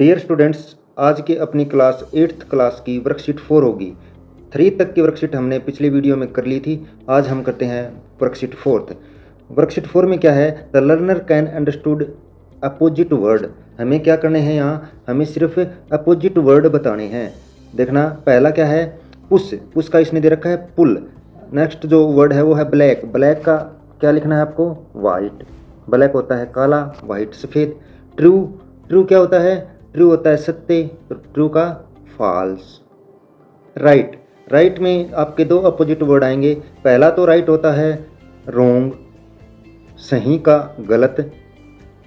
Dear students, आज के अपनी क्लास 8th क्लास की वर्कशीट 4 होगी। 3 तक की वर्कशीट हमने पिछली वीडियो में कर ली थी। आज हम करते हैं वर्कशीट 4th। वर्कशीट 4 में क्या है, the learner can understood opposite word. हमें क्या करने हैं, यहाँ हमें सिर्फ अपोजिट वर्ड बताने हैं। देखना, पहला क्या है, पुश। पुश का इसने दे रखा है पुल। नेक्स्ट जो वर्ड है वो है ब्लैक। ब्लैक का क्या लिखना है आपको, वाइट। ब्लैक होता है काला, वाइट सफ़ेद। ट्रू, ट्रू क्या होता है, ट्रू होता है सत्य, तो ट्रू का फॉल्स। राइट, राइट में आपके दो अपोजिट वर्ड आएंगे। पहला तो राइट होता है रोंग, सही का गलत,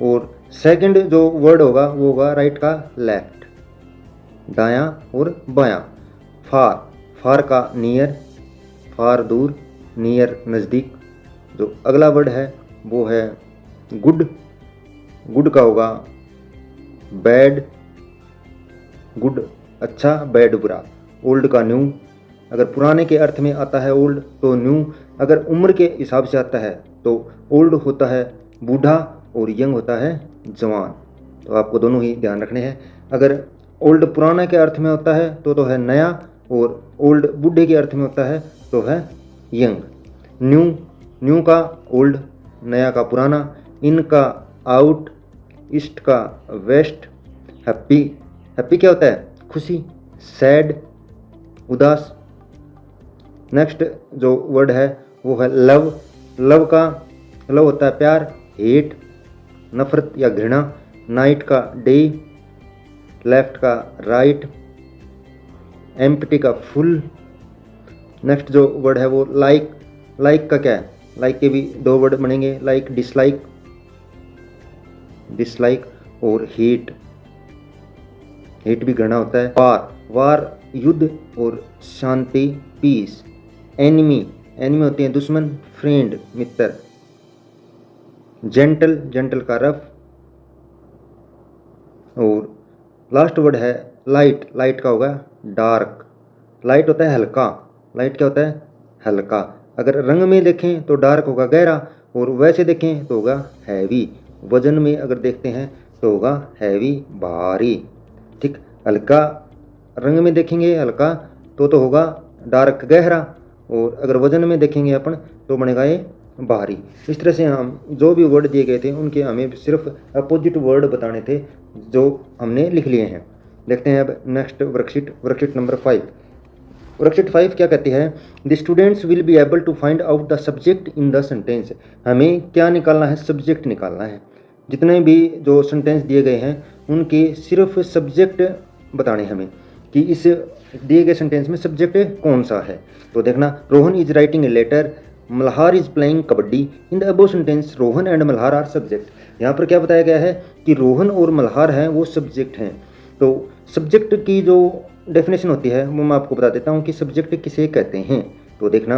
और सेकंड जो वर्ड होगा वो होगा राइट का लेफ्ट, दायां और बायां। फार, फार का नियर, फार दूर, नियर नज़दीक। जो अगला वर्ड है वो है गुड। गुड का होगा बैड, गुड अच्छा, बैड बुरा। ओल्ड का न्यू, अगर पुराने के अर्थ में आता है ओल्ड तो न्यू। अगर उम्र के हिसाब से आता है तो ओल्ड होता है बूढ़ा और यंग होता है जवान। तो आपको दोनों ही ध्यान रखने हैं। अगर ओल्ड पुराना के अर्थ में होता है तो है नया, और ओल्ड बूढ़े के अर्थ में होता है तो है यंग। न्यू, न्यू का ओल्ड, नया का पुराना। इन का आउट, ईस्ट का वेस्ट। हैप्पी, हैप्पी क्या होता है खुशी। सैड उदास। नेक्स्ट जो वर्ड है वो है लव। लव का लव होता है प्यार। हेट नफरत या घृणा। नाइट का डे, लेफ्ट का राइट, एम्प्टी का फुल। नेक्स्ट जो वर्ड है वो लाइक। लाइक का क्या है, लाइक के भी दो वर्ड बनेंगे, लाइक डिसलाइक, डिसलाइक और हेट, हेट भी घृणा होता है। वार, वार युद्ध और शांति पीस। एनिमी, एनिमी होते हैं दुश्मन। फ्रेंड मित्र। जेंटल, जेंटल का रफ। और लास्ट वर्ड है लाइट। लाइट का होगा डार्क। लाइट होता है हल्का। लाइट क्या होता है, हल्का। अगर रंग में देखें तो डार्क होगा गहरा, और वैसे देखें तो होगा हैवी। वजन में अगर देखते हैं तो होगा हैवी भारी। ठीक, हल्का रंग में देखेंगे हल्का तो होगा डार्क गहरा, और अगर वजन में देखेंगे अपन तो बनेगा ये भारी। इस तरह से हम जो भी वर्ड दिए गए थे उनके हमें सिर्फ अपोजिट वर्ड बताने थे, जो हमने लिख लिए हैं। देखते हैं अब next worksheet, worksheet number 5। Worksheet 5 क्या कहती है, the students will be able to find out the subject in the sentence. हमें क्या निकालना है, सब्जेक्ट निकालना है। जितने भी जो सेंटेंस दिए गए हैं उनके सिर्फ सब्जेक्ट बताने हमें, कि इस दिए गए सेंटेंस में सब्जेक्ट कौन सा है। तो देखना, Rohan is writing a letter, Malhar is playing kabaddi. In the above sentence Rohan and Malhar are subject. यहाँ पर क्या बताया गया है कि रोहन और मल्हार हैं वो सब्जेक्ट हैं। तो सब्जेक्ट की जो डेफिनेशन होती है वो मैं आपको बता देता हूँ कि सब्जेक्ट किसे कहते हैं। तो देखना,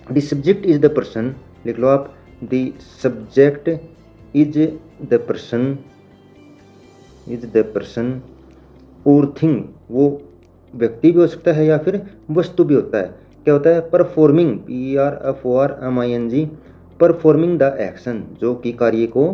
the subject is the person, लिख लो आप, the subject is the person, is the person और थिंग, वो व्यक्ति भी हो सकता है या फिर वस्तु भी होता है। क्या होता है, performing, PRFORMING, performing the action, जो कि कार्य को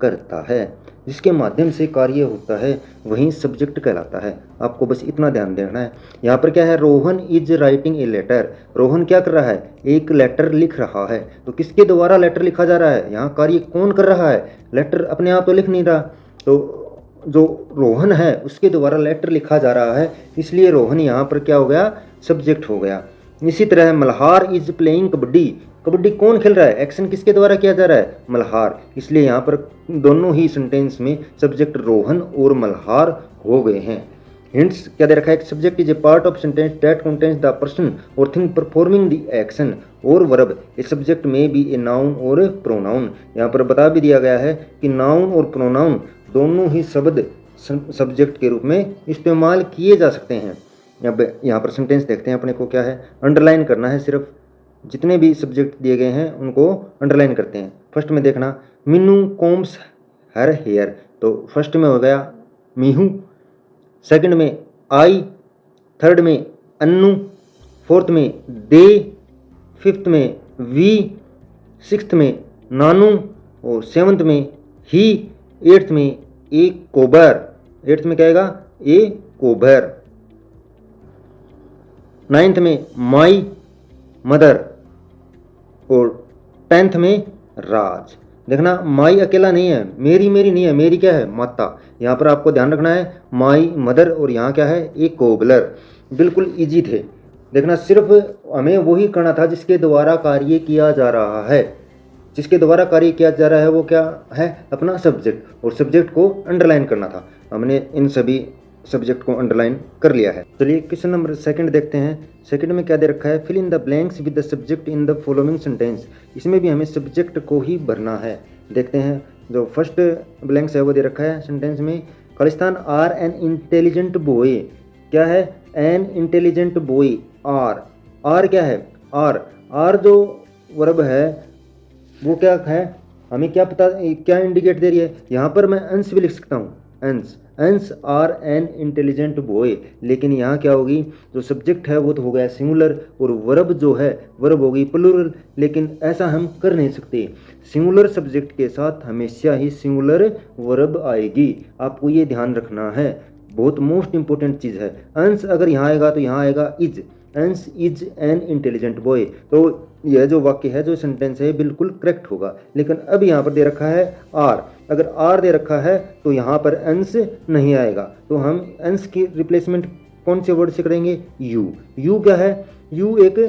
करता है, जिसके माध्यम से कार्य होता है वही सब्जेक्ट कहलाता है। आपको बस इतना ध्यान देना है। यहाँ पर क्या है, Rohan is writing a letter. Rohan क्या कर रहा है, एक लेटर लिख रहा है। तो किसके द्वारा लेटर लिखा जा रहा है, यहाँ कार्य कौन कर रहा है, लेटर अपने आप तो लिख नहीं रहा। तो जो रोहन है उसके द्वारा लेटर लिखा जा रहा है, इसलिए रोहन यहाँ पर क्या हो गया, सब्जेक्ट हो गया। इसी तरह मल्हार इज प्लेइंग कबड्डी। कबड्डी कौन खेल रहा है, एक्शन किसके द्वारा किया जा रहा है, मल्हार, इसलिए यहाँ पर दोनों ही सेंटेंस में सब्जेक्ट रोहन और मल्हार हो गए हैं। हिंट्स क्या दे रखा है, subject is a part of sentence that contains the person और थिंग परफॉर्मिंग द एक्शन, और वर्ब ए सब्जेक्ट में बी ए नाउन और प्रोनाउन। यहाँ पर बता भी दिया गया है कि नाउन और प्रोनाउन दोनों ही शब्द सब्जेक्ट के रूप में इस्तेमाल किए जा सकते हैं। अब यहाँ पर सेंटेंस देखते हैं, अपने को क्या है, अंडरलाइन करना है। सिर्फ जितने भी सब्जेक्ट दिए गए हैं उनको अंडरलाइन करते हैं। फर्स्ट में देखना, मीनू कोम्स हर हेयर। तो फर्स्ट में हो गया मीहू, सेकंड में आई, थर्ड में अन्नू, फोर्थ में दे, फिफ्थ में वी, सिक्स्थ में नानू और सेवन्थ में ही, एट्थ में एक कोबर 8th में क्या आएगा, ए कोबर। 9th में माई मदर और 10th में राज। देखना माई अकेला नहीं है, मेरी नहीं है, मेरी क्या है, माता। यहाँ पर आपको ध्यान रखना है माई मदर और यहाँ क्या है, ए कोबलर। बिल्कुल इजी थे। देखना सिर्फ हमें वही करना था जिसके द्वारा कार्य किया जा रहा है। जिसके द्वारा कार्य किया जा रहा है वो क्या है, अपना सब्जेक्ट, और सब्जेक्ट को अंडरलाइन करना था। हमने इन सभी सब्जेक्ट को अंडरलाइन कर लिया है। चलिए क्वेश्चन नंबर 2 देखते हैं। सेकंड में क्या दे रखा है, fill in the blanks with the subject in the following sentence. इसमें भी हमें सब्जेक्ट को ही भरना है। देखते हैं जो फर्स्ट ब्लैंक्स है वो दे रखा है सेंटेंस में, Khalistan are an intelligent boy. क्या है, एन इंटेलिजेंट बॉय। आर क्या है, आर जो वर्ब है वो क्या है, हमें क्या पता, क्या इंडिकेट दे रही है। यहाँ पर मैं अंश भी लिख सकता हूँ, अंश आर एन इंटेलिजेंट बॉय। लेकिन यहाँ क्या होगी, जो सब्जेक्ट है वो तो हो गया सिंगुलर, और वर्ब जो है वर्ब होगी प्लूरल। लेकिन ऐसा हम कर नहीं सकते, सिंगुलर सब्जेक्ट के साथ हमेशा ही सिंगुलर वर्ब आएगी। आपको ये ध्यान रखना है, बहुत मोस्ट इंपॉर्टेंट चीज़ है। अंश अगर यहाँ आएगा तो यहाँ आएगा इज, अंश इज एन इंटेलिजेंट बॉय। तो यह जो वाक्य है, जो सेंटेंस है, बिल्कुल करेक्ट होगा। लेकिन अब यहाँ पर दे रखा है आर, अगर आर दे रखा है तो यहाँ पर अंश नहीं आएगा। तो हम अंश की रिप्लेसमेंट कौन से वर्ड से करेंगे, यू। यू क्या है, यू एक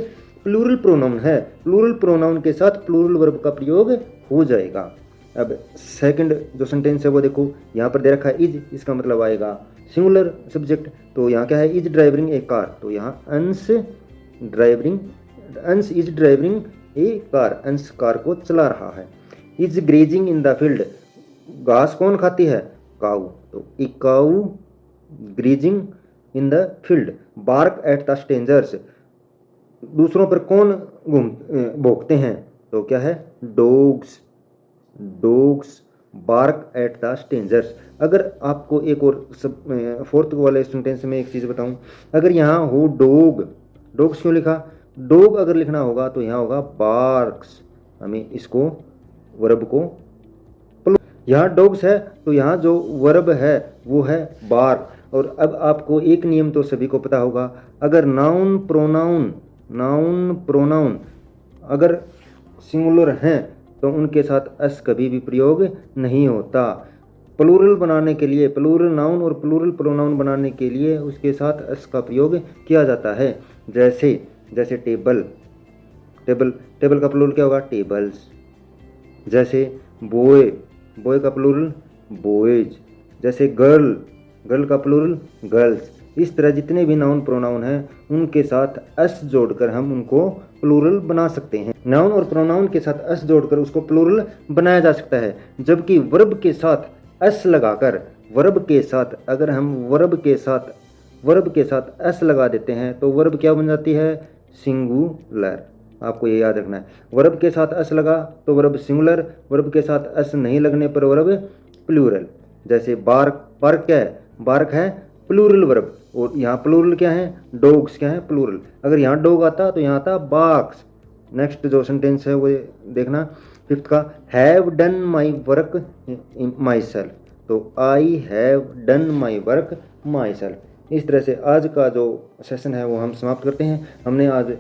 प्लूरल प्रोनाउन है, प्लूरल प्रोनाउन के साथ प्लूरल वर्ब का प्रयोग हो जाएगा। अब सेकंड जो सेंटेंस है वो देखो, यहाँ पर दे रखा है इज, इसका मतलब आएगा सिंगुलर सब्जेक्ट। तो यहाँ क्या है, इज ड्राइविंग ए कार। तो यहाँ Ansh is driving a car, Ansh car को चला रहा है। Is grazing in the field, घास कौन खाती है, काऊ। तो a cow grazing in the field. Bark at the strangers, दूसरों पर कौन भौंकते हैं। तो क्या है, dogs bark at the strangers. अगर आपको एक और फोर्थ वाले सेंटेंस में एक चीज़ बताऊं, अगर यहाँ हो डॉग्स क्यों लिखा, डॉग अगर लिखना होगा तो यहाँ होगा बार्क्स। हमें इसको वर्ब को, यहाँ डॉग्स है तो यहाँ जो वर्ब है वो है बार्क। और अब आपको एक नियम तो सभी को पता होगा, अगर नाउन प्रोनाउन अगर सिंगुलर हैं तो उनके साथ एस कभी भी प्रयोग नहीं होता। प्लूरल बनाने के लिए, प्लूरल नाउन और प्लूरल प्रोनाउन बनाने के लिए उसके साथ एस का प्रयोग किया जाता है। जैसे टेबल का प्लूरल क्या होगा, टेबल्स। जैसे बॉय का प्लूरल बॉयज। जैसे गर्ल का प्लूरल गर्ल्स। इस तरह जितने भी नाउन प्रोनाउन हैं उनके साथ एस जोड़कर हम उनको प्लूरल बना सकते हैं। नाउन और प्रोनाउन के साथ एस जोड़कर उसको प्लूरल बनाया जा सकता है। जबकि वर्ब के साथ एस लगाकर, अगर हम वर्ब के साथ एस लगा देते हैं तो वर्ब क्या बन जाती है, सिंगुलर। आपको ये याद रखना है, वर्ब के साथ एस लगा तो वर्ब सिंगुलर, वर्ब के साथ एस नहीं लगने पर वर्ब प्लूरल। जैसे बार्क क्या है, बार्क है प्लूरल वर्ब, और यहाँ प्लूरल क्या है, डॉग्स क्या है प्लूरल। अगर यहाँ डॉग आता तो यहाँ आता बार्क्स। नेक्स्ट जो सेंटेंस है वो देखना, फिफ्थ का, have done my work myself. तो I have done my work myself. इस तरह से आज का जो सेशन है वो हम समाप्त करते हैं। हमने आज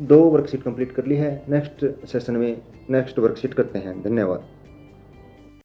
2 वर्कशीट कंप्लीट कर ली है। नेक्स्ट सेशन में नेक्स्ट वर्कशीट करते हैं। धन्यवाद।